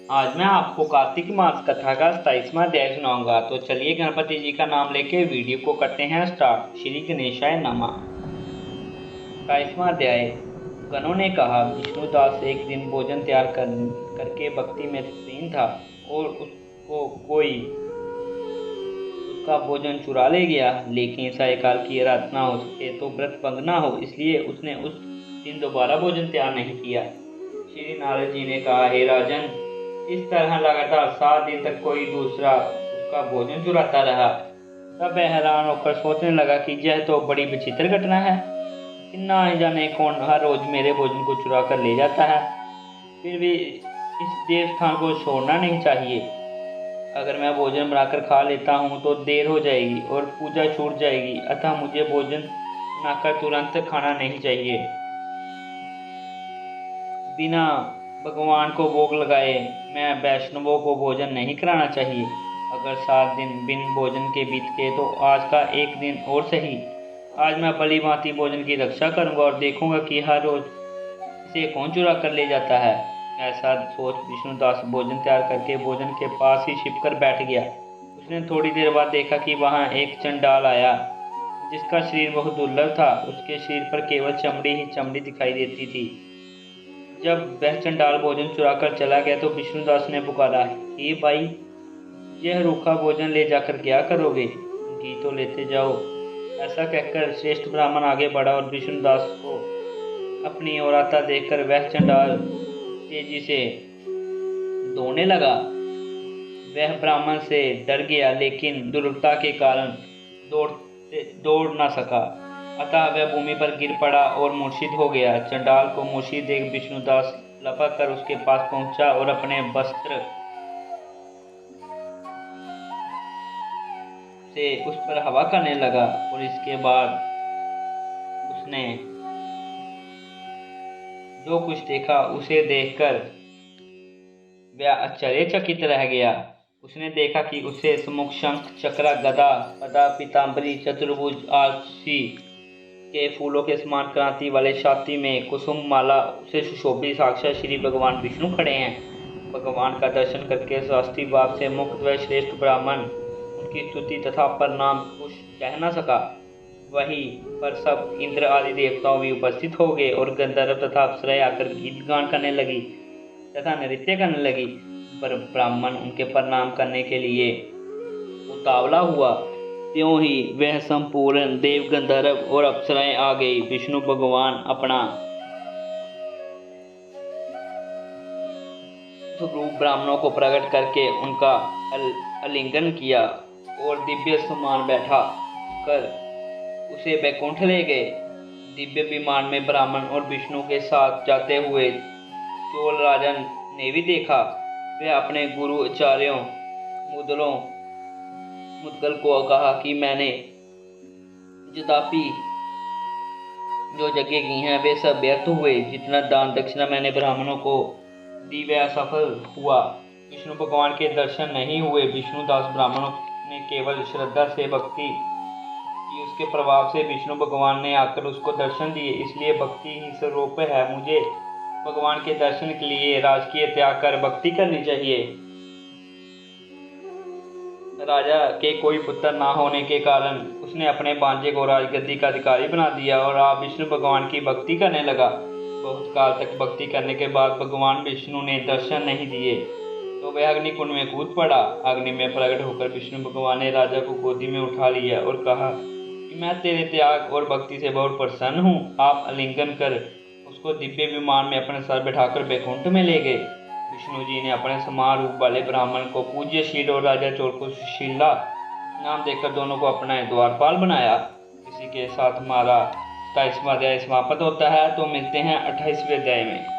आज मैं आपको कार्तिक मास कथा का 27वां अध्याय सुनाऊंगा। तो चलिए गणपति जी का नाम लेके वीडियो को करते हैं स्टार्ट। श्री गणेशाय नमः। 27वां अध्याय। गणों ने कहा, विष्णुदास एक दिन भोजन तैयार करके भक्ति में लीन था और उसको कोई उसका भोजन चुरा ले गया। लेकिन सायकाल की आराधना हो सके तो व्रत भंग ना हो, इसलिए उसने उस दिन दोबारा भोजन तैयार नहीं किया। श्री नारद जी ने कहा, हे राजन, इस तरह लगातार 7 दिन तक कोई दूसरा उसका भोजन चुराता रहा। तब वह हैरान होकर सोचने लगा कि यह तो बड़ी विचित्र घटना है कि ना ही जाने कौन हर रोज मेरे भोजन को चुरा कर ले जाता है। फिर भी इस देव स्थान को छोड़ना नहीं चाहिए। अगर मैं भोजन बनाकर खा लेता हूँ तो देर हो जाएगी और पूजा छूट जाएगी, अतः मुझे भोजन बनाकर तुरंत खाना नहीं चाहिए। बिना भगवान को भोग लगाए मैं वैष्णवों को भोजन नहीं कराना चाहिए। अगर 7 दिन बिन भोजन के बीत गए तो आज का एक दिन और सही। आज मैं भली भांति भोजन की रक्षा करूंगा और देखूंगा कि हर रोज इसे कौन चुरा कर ले जाता है। ऐसा सोच विष्णुदास भोजन तैयार करके भोजन के पास ही छिपकर बैठ गया। उसने थोड़ी देर बाद देखा कि वहां एक चंडाल आया जिसका शरीर बहुत दुर्लभ था। उसके शरीर पर केवल चमड़ी ही चमड़ी दिखाई देती थी। जब वह चंडाल भोजन चुरा कर चला गया तो विष्णुदास ने पुकारा, हे भाई, यह रूखा भोजन ले जाकर क्या करोगे? घी तो लेते जाओ। ऐसा कहकर श्रेष्ठ ब्राह्मण आगे बढ़ा और विष्णुदास को अपनी ओर आता देखकर वह चंडाल तेजी से दौड़ने लगा। वह ब्राह्मण से डर गया, लेकिन दुर्बलता के कारण दौड़ न सका, अतः वह भूमि पर गिर पड़ा और मूर्छित हो गया। चंडाल को मूर्छित देख विष्णुदास लपक कर उसके पास पहुंचा और अपने वस्त्र से उस पर हवा करने लगा। और इसके बाद उसने जो कुछ देखा उसे देखकर वह आश्चर्यचकित रह गया। उसने देखा कि उसे सम्मुख शंख, चक्र, गदा, पदा, पीतांबरी, चतुर्भुज आदि के फूलों के समान क्रांति वाले छाती में कुसुम माला से सुशोभित साक्षात श्री भगवान विष्णु खड़े हैं। भगवान का दर्शन करके शास्त्री भाव से मुक्त व श्रेष्ठ ब्राह्मण उनकी स्तुति तथा प्रणाम कुछ कह न सका। वहीं पर सब इंद्र आदि देवताओं भी उपस्थित हो गए और गंधर्व तथा अप्सराएं आकर गीत गान करने लगी तथा नृत्य करने लगी। पर ब्राह्मण उनके प्रणाम करने के लिए उतावला हुआ, त्यों ही वह संपूर्ण देव, गंधर्व और अप्सराएं आ गई। विष्णु भगवान अपना स्वरूप ब्राह्मणों को प्रकट करके उनका आलिंगन किया और दिव्य समान बैठा कर उसे बैकुंठ ले गए। दिव्य विमान में ब्राह्मण और विष्णु के साथ जाते हुए चोल राजन ने भी देखा। वह अपने गुरु आचार्यों मुद्गल को कहा कि मैंने जतापि जो यज्ञ की हैं वे सब व्यर्थ हुए। जितना दान दक्षिणा मैंने ब्राह्मणों को दी वह असफल हुआ। विष्णु भगवान के दर्शन नहीं हुए। विष्णुदास ब्राह्मणों ने केवल श्रद्धा से भक्ति की, उसके प्रभाव से विष्णु भगवान ने आकर उसको दर्शन दिए। इसलिए भक्ति ही स्वरूप है। मुझे भगवान के दर्शन के लिए राजकीय त्याग कर भक्ति करनी चाहिए। राजा के कोई पुत्र ना होने के कारण उसने अपने भांजे को राजगद्दी का अधिकारी बना दिया और आप विष्णु भगवान की भक्ति करने लगा। बहुत काल तक भक्ति करने के बाद भगवान विष्णु ने दर्शन नहीं दिए तो वह अग्निकुंड में कूद पड़ा। अग्नि में प्रकट होकर विष्णु भगवान ने राजा को गोदी में उठा लिया और कहा कि मैं तेरे त्याग और भक्ति से बहुत प्रसन्न हूँ। आप आलिंगन कर उसको दिव्य विमान में अपने सर बैठाकर बैकुंठ में ले गए। विष्णु जी ने अपने समान रूप वाले ब्राह्मण को पूज्यशील और राजा चोर को सुशीला नाम देकर दोनों को अपना द्वारपाल बनाया। इसी के साथ हमारा 27वां अध्याय समाप्त होता है। तो मिलते हैं 28वें अध्याय में।